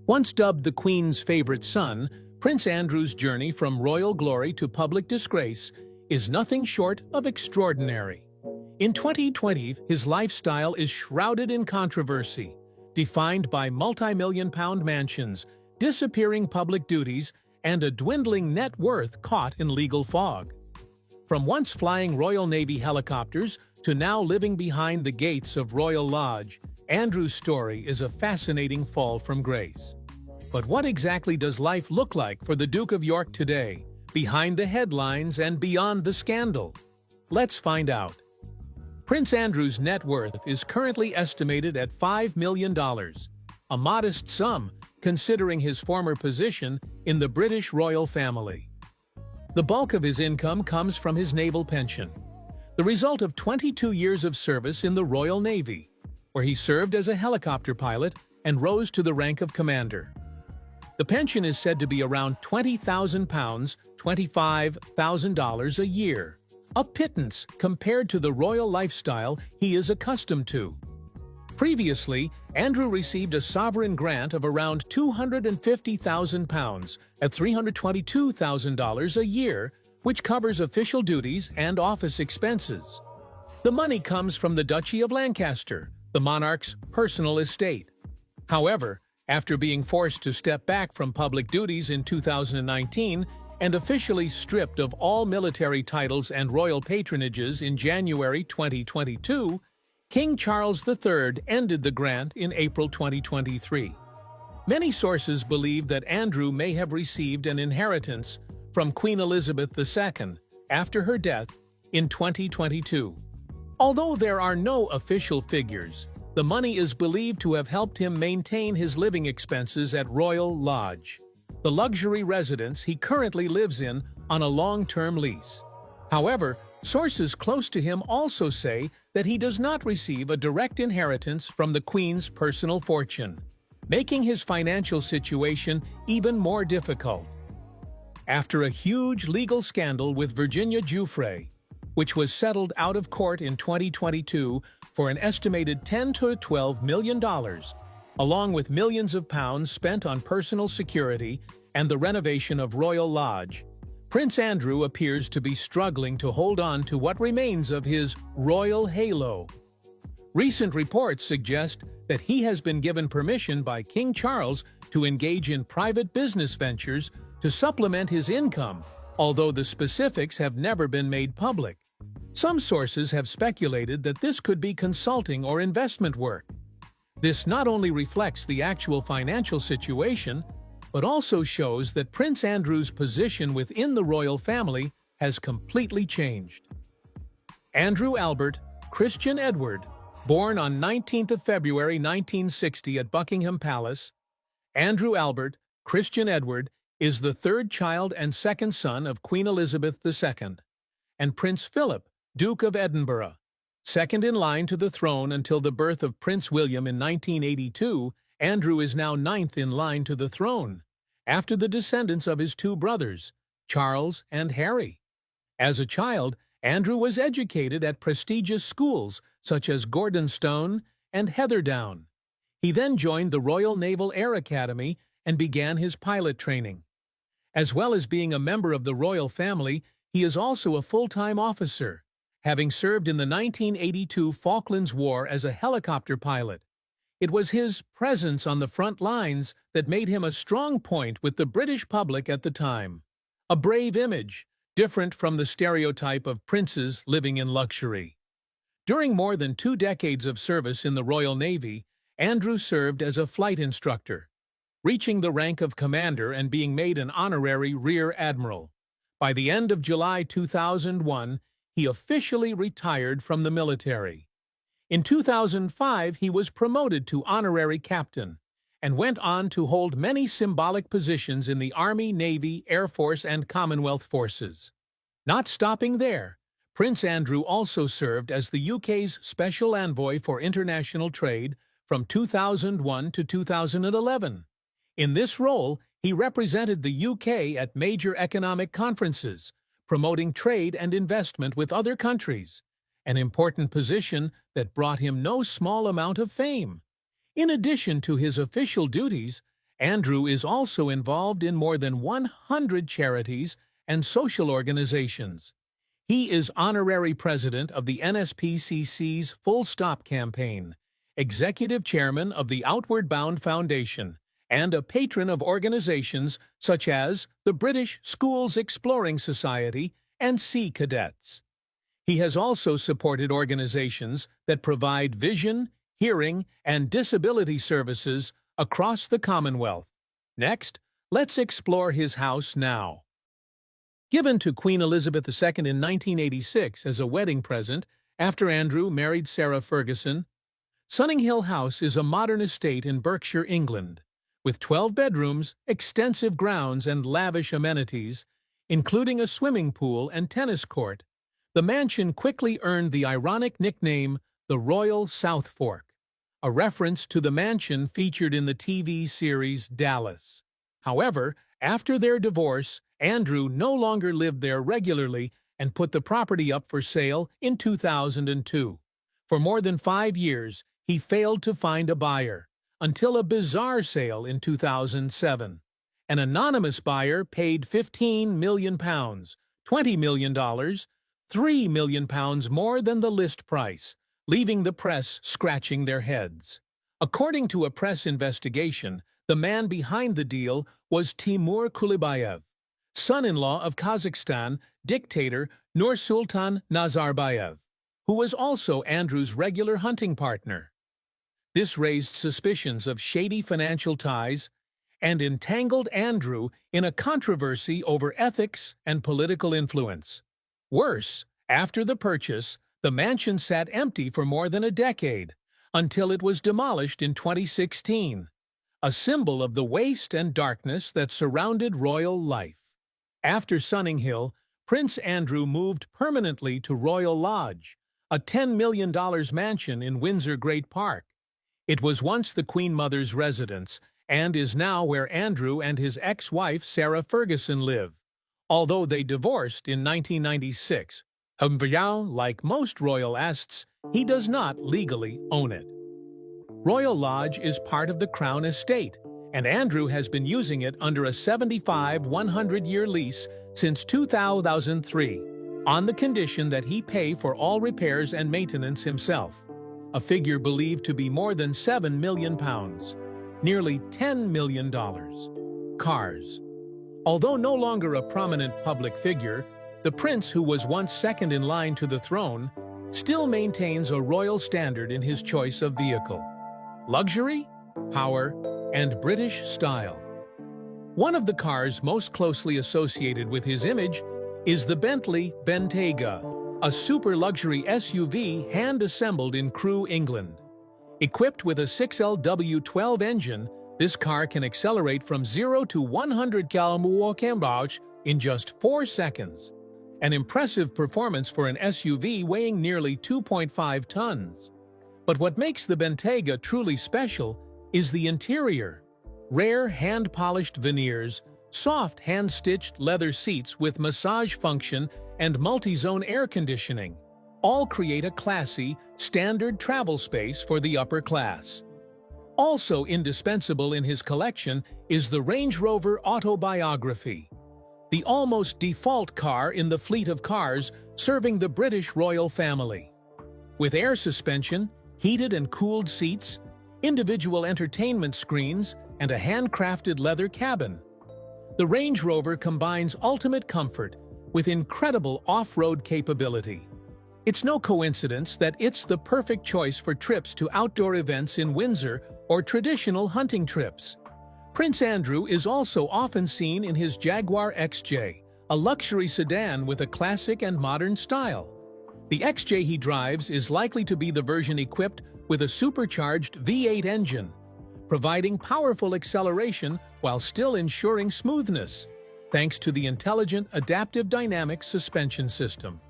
Once dubbed the Queen's favorite son, Prince Andrew's journey from royal glory to public disgrace is nothing short of extraordinary. In 2020, his lifestyle is shrouded in controversy, defined by multi-million-pound mansions, disappearing public duties, and a dwindling net worth caught in legal fog. From once flying Royal Navy helicopters to now living behind the gates of Royal Lodge, Andrew's story is a fascinating fall from grace. But what exactly does life look like for the Duke of York today, behind the headlines and beyond the scandal? Let's find out. Prince Andrew's net worth is currently estimated at $5 million, a modest sum considering his former position in the British royal family. The bulk of his income comes from his naval pension, the result of 22 years of service in the Royal Navy, where he served as a helicopter pilot and rose to the rank of commander. The pension is said to be around £20,000, $25,000 a year, a pittance compared to the royal lifestyle he is accustomed to. Previously, Andrew received a sovereign grant of around £250,000 at $322,000 a year, which covers official duties and office expenses. The money comes from the Duchy of Lancaster, the monarch's personal estate. However, after being forced to step back from public duties in 2019 and officially stripped of all military titles and royal patronages in January 2022, King Charles III ended the grant in April 2023. Many sources believe that Andrew may have received an inheritance from Queen Elizabeth II after her death in 2022. Although there are no official figures, the money is believed to have helped him maintain his living expenses at Royal Lodge, the luxury residence he currently lives in on a long-term lease. However, sources close to him also say that he does not receive a direct inheritance from the Queen's personal fortune, making his financial situation even more difficult. After a huge legal scandal with Virginia Giuffre, which was settled out of court in 2022 for an estimated $10 to $12 million, along with millions of pounds spent on personal security and the renovation of Royal Lodge, Prince Andrew appears to be struggling to hold on to what remains of his royal halo. Recent reports suggest that he has been given permission by King Charles to engage in private business ventures to supplement his income, although the specifics have never been made public. Some sources have speculated that this could be consulting or investment work. This not only reflects the actual financial situation, but also shows that Prince Andrew's position within the royal family has completely changed. Andrew Albert Christian Edward, born on 19th of February 1960 at Buckingham Palace, Andrew Albert Christian Edward is the third child and second son of Queen Elizabeth II, and Prince Philip, Duke of Edinburgh, second in line to the throne until the birth of Prince William in 1982. Andrew is now ninth in line to the throne, after the descendants of his two brothers, Charles and Harry. As a child, Andrew was educated at prestigious schools such as Gordonstone and Heatherdown. He then joined the Royal Naval Air Academy and began his pilot training. As well as being a member of the royal family, he is also a full-time officer, having served in the 1982 Falklands War as a helicopter pilot. It was his presence on the front lines that made him a strong point with the British public at the time. A brave image, different from the stereotype of princes living in luxury. During more than 2 decades of service in the Royal Navy, Andrew served as a flight instructor, reaching the rank of commander and being made an honorary rear admiral. By the end of July 2001, he officially retired from the military. In 2005, he was promoted to honorary captain and went on to hold many symbolic positions in the Army, Navy, Air Force, and Commonwealth forces. Not stopping there, Prince Andrew also served as the UK's Special Envoy for International Trade from 2001 to 2011. In this role, he represented the UK at major economic conferences, promoting trade and investment with other countries, an important position that brought him no small amount of fame. In addition to his official duties, Andrew is also involved in more than 100 charities and social organizations. He is honorary president of the NSPCC's Full Stop campaign, executive chairman of the Outward Bound Foundation, and a patron of organizations such as the British Schools Exploring Society and Sea Cadets. He has also supported organizations that provide vision, hearing, and disability services across the Commonwealth. Next, let's explore his house now. Given to Queen Elizabeth II in 1986 as a wedding present after Andrew married Sarah Ferguson, Sunninghill House is a modern estate in Berkshire, England, with 12 bedrooms, extensive grounds, and lavish amenities, including a swimming pool and tennis court. The mansion quickly earned the ironic nickname the Royal South Fork, a reference to the mansion featured in the TV series Dallas. However, after their divorce, Andrew no longer lived there regularly and put the property up for sale in 2002. For more than 5 years, he failed to find a buyer, until a bizarre sale in 2007. An anonymous buyer paid £15 million, $20 million, £3 million more than the list price, leaving the press scratching their heads. According to a press investigation, the man behind the deal was Timur Kulibayev, son-in-law of Kazakhstan dictator Nursultan Nazarbayev, who was also Andrew's regular hunting partner. This raised suspicions of shady financial ties and entangled Andrew in a controversy over ethics and political influence. Worse, after the purchase, the mansion sat empty for more than a decade, until it was demolished in 2016, a symbol of the waste and darkness that surrounded royal life. After Sunninghill, Prince Andrew moved permanently to Royal Lodge, a $10 million mansion in Windsor Great Park. It was once the Queen Mother's residence and is now where Andrew and his ex-wife Sarah Ferguson live, although they divorced in 1996. Like most royal assets, he does not legally own it. Royal Lodge is part of the Crown Estate, and Andrew has been using it under a 100-year lease since 2003, on the condition that he pay for all repairs and maintenance himself, a figure believed to be more than £7 million, nearly $10 million. Cars. Although no longer a prominent public figure, the prince, who was once second in line to the throne, still maintains a royal standard in his choice of vehicle: luxury, power, and British style. One of the cars most closely associated with his image is the Bentley Bentayga, a super-luxury SUV hand-assembled in Crewe, England. Equipped with a 6LW12 engine, this car can accelerate from 0 to 100 km/h in just 4 seconds, an impressive performance for an SUV weighing nearly 2.5 tons. But what makes the Bentayga truly special is the interior. Rare hand-polished veneers, soft hand-stitched leather seats with massage function and multi-zone air conditioning all create a classy, standard travel space for the upper class. Also indispensable in his collection is the Range Rover Autobiography, the almost default car in the fleet of cars serving the British royal family. With air suspension, heated and cooled seats, individual entertainment screens, and a handcrafted leather cabin, the Range Rover combines ultimate comfort with incredible off-road capability. It's no coincidence that it's the perfect choice for trips to outdoor events in Windsor or traditional hunting trips. Prince Andrew is also often seen in his Jaguar XJ, a luxury sedan with a classic and modern style. The XJ he drives is likely to be the version equipped with a supercharged V8 engine, providing powerful acceleration while still ensuring smoothness, thanks to the intelligent adaptive dynamic suspension system.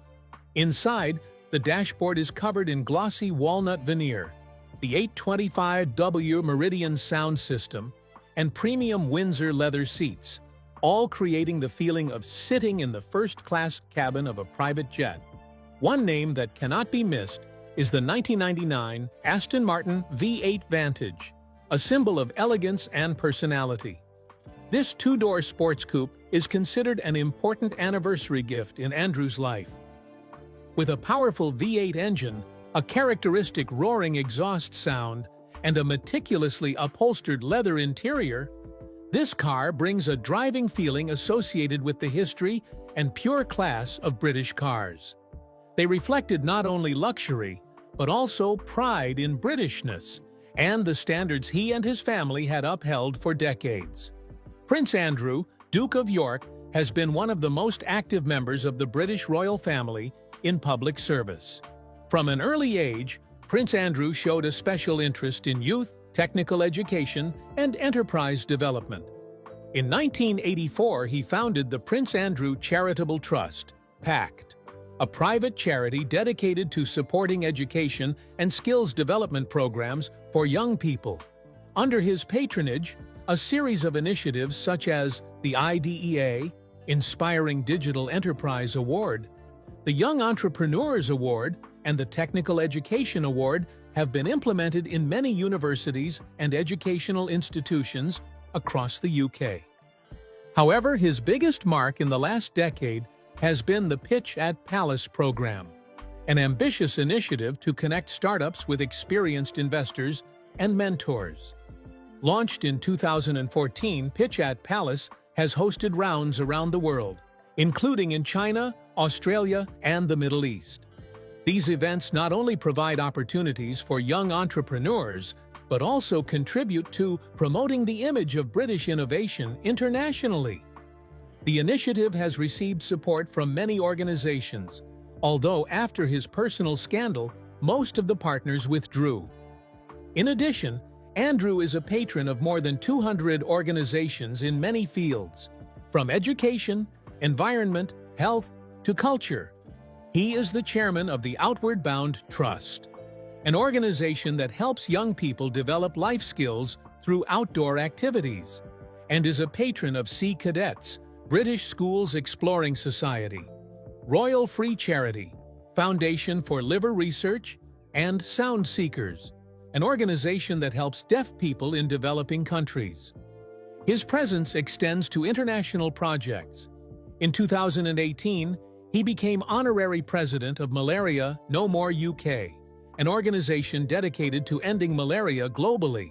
Inside, the dashboard is covered in glossy walnut veneer, the 825W Meridian sound system, and premium Windsor leather seats, all creating the feeling of sitting in the first-class cabin of a private jet. One name that cannot be missed is the 1999 Aston Martin V8 Vantage, a symbol of elegance and personality. This two-door sports coupe is considered an important anniversary gift in Andrew's life. With a powerful V8 engine, a characteristic roaring exhaust sound, and a meticulously upholstered leather interior, this car brings a driving feeling associated with the history and pure class of British cars. They reflected not only luxury, but also pride in Britishness and the standards he and his family had upheld for decades. Prince Andrew, Duke of York, has been one of the most active members of the British royal family in public service. From an early age, Prince Andrew showed a special interest in youth, technical education, and enterprise development. In 1984, he founded the Prince Andrew Charitable Trust, PACT, a private charity dedicated to supporting education and skills development programs for young people. Under his patronage, a series of initiatives such as the IDEA, Inspiring Digital Enterprise Award, the Young Entrepreneurs Award, and the Technical Education Award have been implemented in many universities and educational institutions across the UK. However, his biggest mark in the last decade has been the Pitch at Palace program, an ambitious initiative to connect startups with experienced investors and mentors. Launched in 2014, Pitch at Palace has hosted rounds around the world, including in China, Australia, and the Middle East. These events not only provide opportunities for young entrepreneurs, but also contribute to promoting the image of British innovation internationally. The initiative has received support from many organizations, although after his personal scandal, most of the partners withdrew. In addition, Andrew is a patron of more than 200 organizations in many fields, from education, environment, health, to culture. He is the chairman of the Outward Bound Trust, an organization that helps young people develop life skills through outdoor activities, and is a patron of Sea Cadets, British Schools Exploring Society, Royal Free Charity, Foundation for Liver Research, and Sound Seekers, an organization that helps deaf people in developing countries. His presence extends to international projects. In 2018, he became honorary president of Malaria No More UK, an organization dedicated to ending malaria globally.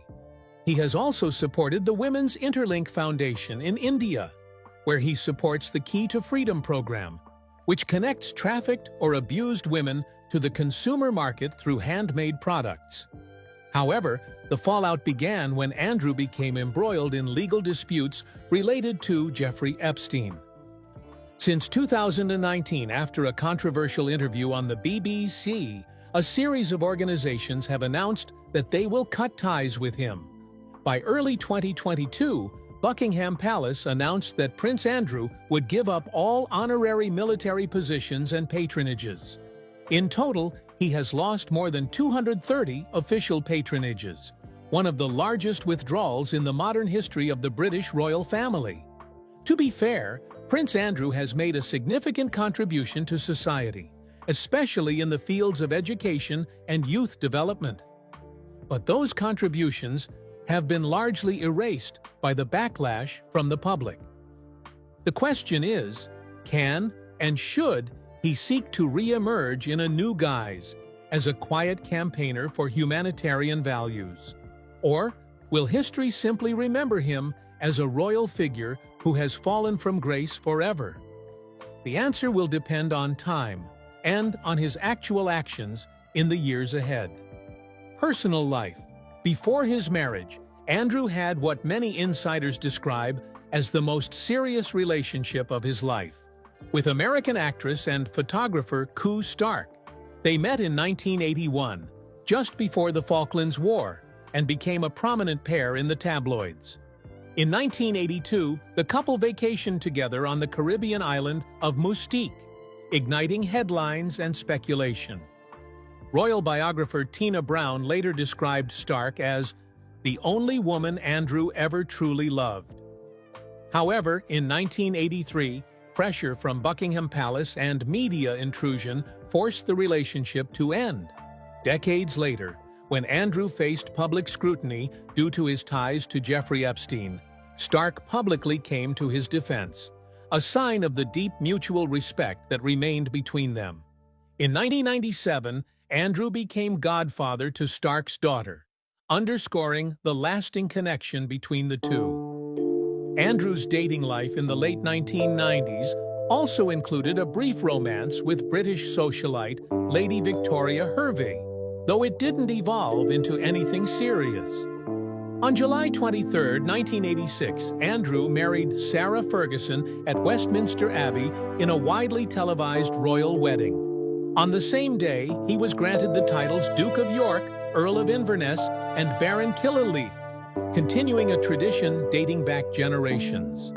He has also supported the Women's Interlink Foundation in India, where he supports the Key to Freedom program, which connects trafficked or abused women to the consumer market through handmade products. However, the fallout began when Andrew became embroiled in legal disputes related to Jeffrey Epstein. Since 2019, after a controversial interview on the BBC, a series of organizations have announced that they will cut ties with him. By early 2022, Buckingham Palace announced that Prince Andrew would give up all honorary military positions and patronages. In total, he has lost more than 230 official patronages, one of the largest withdrawals in the modern history of the British royal family. To be fair, Prince Andrew has made a significant contribution to society, especially in the fields of education and youth development. But those contributions have been largely erased by the backlash from the public. The question is, can and should he seek to re-emerge in a new guise as a quiet campaigner for humanitarian values? Or will history simply remember him as a royal figure who has fallen from grace forever? The answer will depend on time and on his actual actions in the years ahead. Personal life. Before his marriage, Andrew had what many insiders describe as the most serious relationship of his life with American actress and photographer Koo Stark. They met in 1981, just before the Falklands War, and became a prominent pair in the tabloids. In 1982, the couple vacationed together on the Caribbean island of Mustique, igniting headlines and speculation. Royal biographer Tina Brown later described Stark as the only woman Andrew ever truly loved. However, in 1983, pressure from Buckingham Palace and media intrusion forced the relationship to end. Decades later, when Andrew faced public scrutiny due to his ties to Jeffrey Epstein, Stark publicly came to his defense, a sign of the deep mutual respect that remained between them. In 1997, Andrew became godfather to Stark's daughter, underscoring the lasting connection between the two. Andrew's dating life in the late 1990s also included a brief romance with British socialite Lady Victoria Hervey, though it didn't evolve into anything serious. On July 23, 1986, Andrew married Sarah Ferguson at Westminster Abbey in a widely televised royal wedding. On the same day, he was granted the titles Duke of York, Earl of Inverness, and Baron Killaleaf, continuing a tradition dating back generations.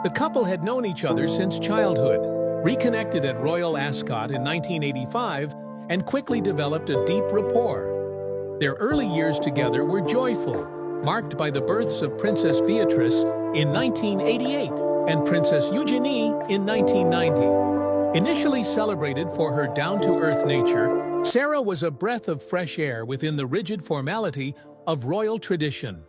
The couple had known each other since childhood, reconnected at Royal Ascot in 1985, and quickly developed a deep rapport. Their early years together were joyful, marked by the births of Princess Beatrice in 1988 and Princess Eugenie in 1990. Initially celebrated for her down-to-earth nature, Sarah was a breath of fresh air within the rigid formality of royal tradition.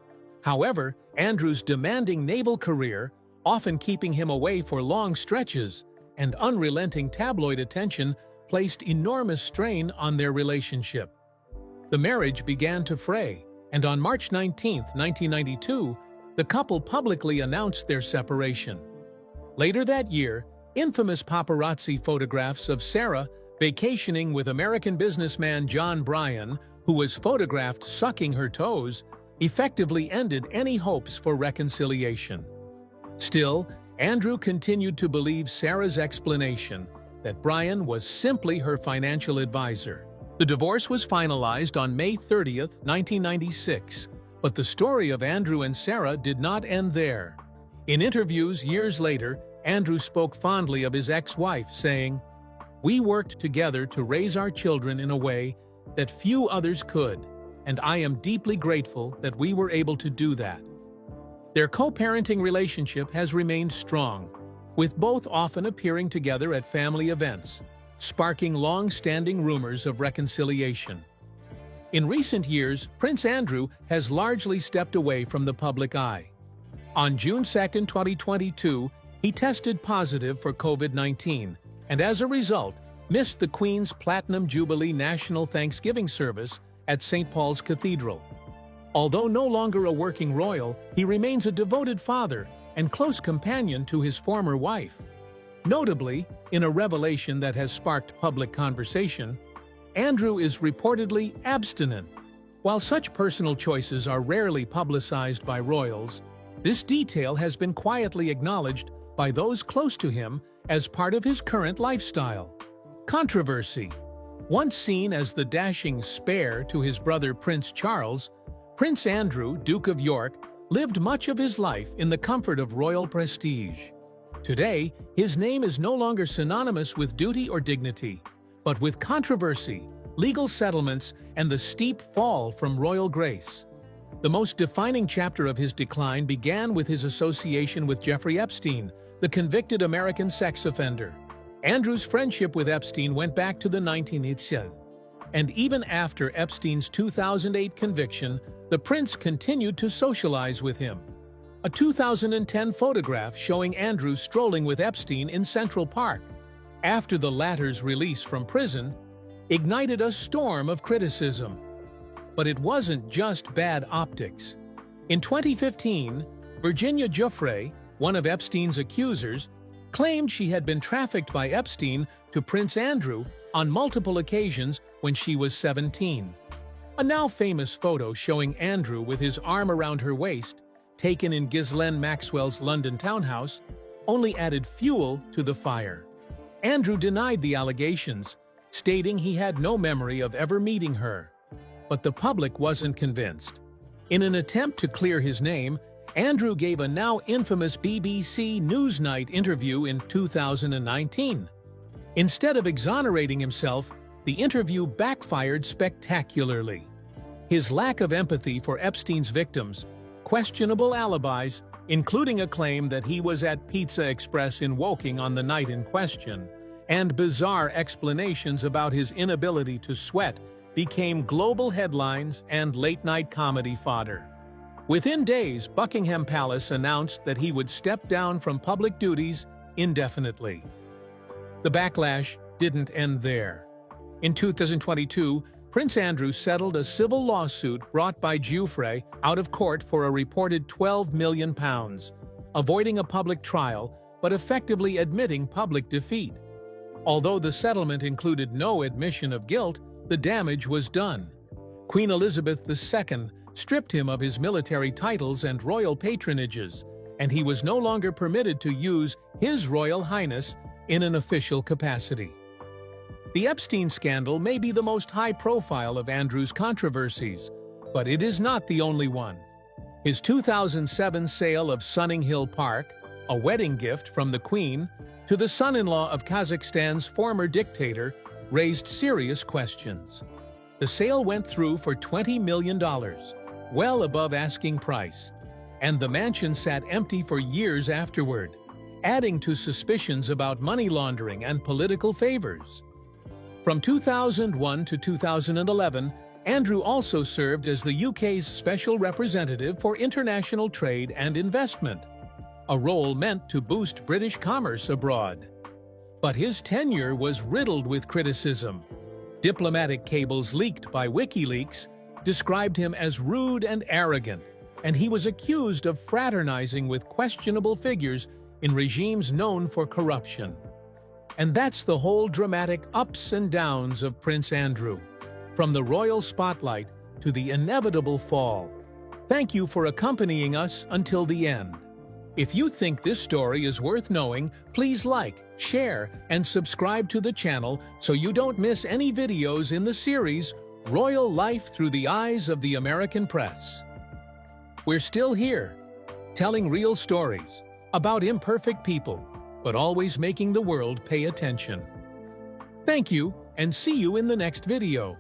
However, Andrew's demanding naval career, often keeping him away for long stretches, and unrelenting tabloid attention placed enormous strain on their relationship. The marriage began to fray, and on March 19, 1992, the couple publicly announced their separation. Later that year, infamous paparazzi photographs of Sarah vacationing with American businessman John Bryan, who was photographed sucking her toes, effectively ended any hopes for reconciliation. Still, Andrew continued to believe Sarah's explanation that Bryan was simply her financial advisor. The divorce was finalized on May 30, 1996, but the story of Andrew and Sarah did not end there. In interviews years later, Andrew spoke fondly of his ex-wife, saying, "We worked together to raise our children in a way that few others could, and I am deeply grateful that we were able to do that." Their co-parenting relationship has remained strong, with both often appearing together at family events, sparking long-standing rumors of reconciliation. In recent years, Prince Andrew has largely stepped away from the public eye. On June 2, 2022, he tested positive for COVID-19, and as a result, missed the Queen's Platinum Jubilee National Thanksgiving service at St. Paul's Cathedral. Although no longer a working royal, he remains a devoted father and close companion to his former wife. Notably, in a revelation that has sparked public conversation, Andrew is reportedly abstinent. While such personal choices are rarely publicized by royals, this detail has been quietly acknowledged by those close to him as part of his current lifestyle. Controversy. Once seen as the dashing spare to his brother Prince Charles, Prince Andrew, Duke of York, lived much of his life in the comfort of royal prestige. Today, his name is no longer synonymous with duty or dignity, but with controversy, legal settlements, and the steep fall from royal grace. The most defining chapter of his decline began with his association with Jeffrey Epstein, the convicted American sex offender. Andrew's friendship with Epstein went back to the 1980s, and even after Epstein's 2008 conviction, the prince continued to socialize with him. A 2010 photograph showing Andrew strolling with Epstein in Central Park, after the latter's release from prison, ignited a storm of criticism. But it wasn't just bad optics. In 2015, Virginia Giuffre, one of Epstein's accusers, claimed she had been trafficked by Epstein to Prince Andrew on multiple occasions when she was 17. A now famous photo showing Andrew with his arm around her waist, taken in Ghislaine Maxwell's London townhouse, only added fuel to the fire. Andrew denied the allegations, stating he had no memory of ever meeting her. But the public wasn't convinced. In an attempt to clear his name, Andrew gave a now infamous BBC Newsnight interview in 2019. Instead of exonerating himself, the interview backfired spectacularly. His lack of empathy for Epstein's victims, questionable alibis, including a claim that he was at Pizza Express in Woking on the night in question, and bizarre explanations about his inability to sweat became global headlines and late-night comedy fodder. Within days, Buckingham Palace announced that he would step down from public duties indefinitely. The backlash didn't end there. In 2022, Prince Andrew settled a civil lawsuit brought by Giuffre out of court for a reported £12 million, avoiding a public trial but effectively admitting public defeat. Although the settlement included no admission of guilt, the damage was done. Queen Elizabeth II stripped him of his military titles and royal patronages, and he was no longer permitted to use His Royal Highness in an official capacity. The Epstein scandal may be the most high-profile of Andrew's controversies, but it is not the only one. His 2007 sale of Sunning Hill Park, a wedding gift from the Queen, to the son-in-law of Kazakhstan's former dictator, raised serious questions. The sale went through for $20 million, well above asking price, and the mansion sat empty for years afterward, adding to suspicions about money laundering and political favors. From 2001 to 2011, Andrew also served as the UK's Special Representative for International Trade and Investment, a role meant to boost British commerce abroad. But his tenure was riddled with criticism. Diplomatic cables leaked by WikiLeaks described him as rude and arrogant, and he was accused of fraternizing with questionable figures in regimes known for corruption. And that's the whole dramatic ups and downs of Prince Andrew, from the royal spotlight to the inevitable fall. Thank you for accompanying us until the end. If you think this story is worth knowing, please like, share, and subscribe to the channel so you don't miss any videos in the series Royal Life Through the Eyes of the American Press. We're still here, telling real stories about imperfect people, but always making the world pay attention. Thank you, and see you in the next video.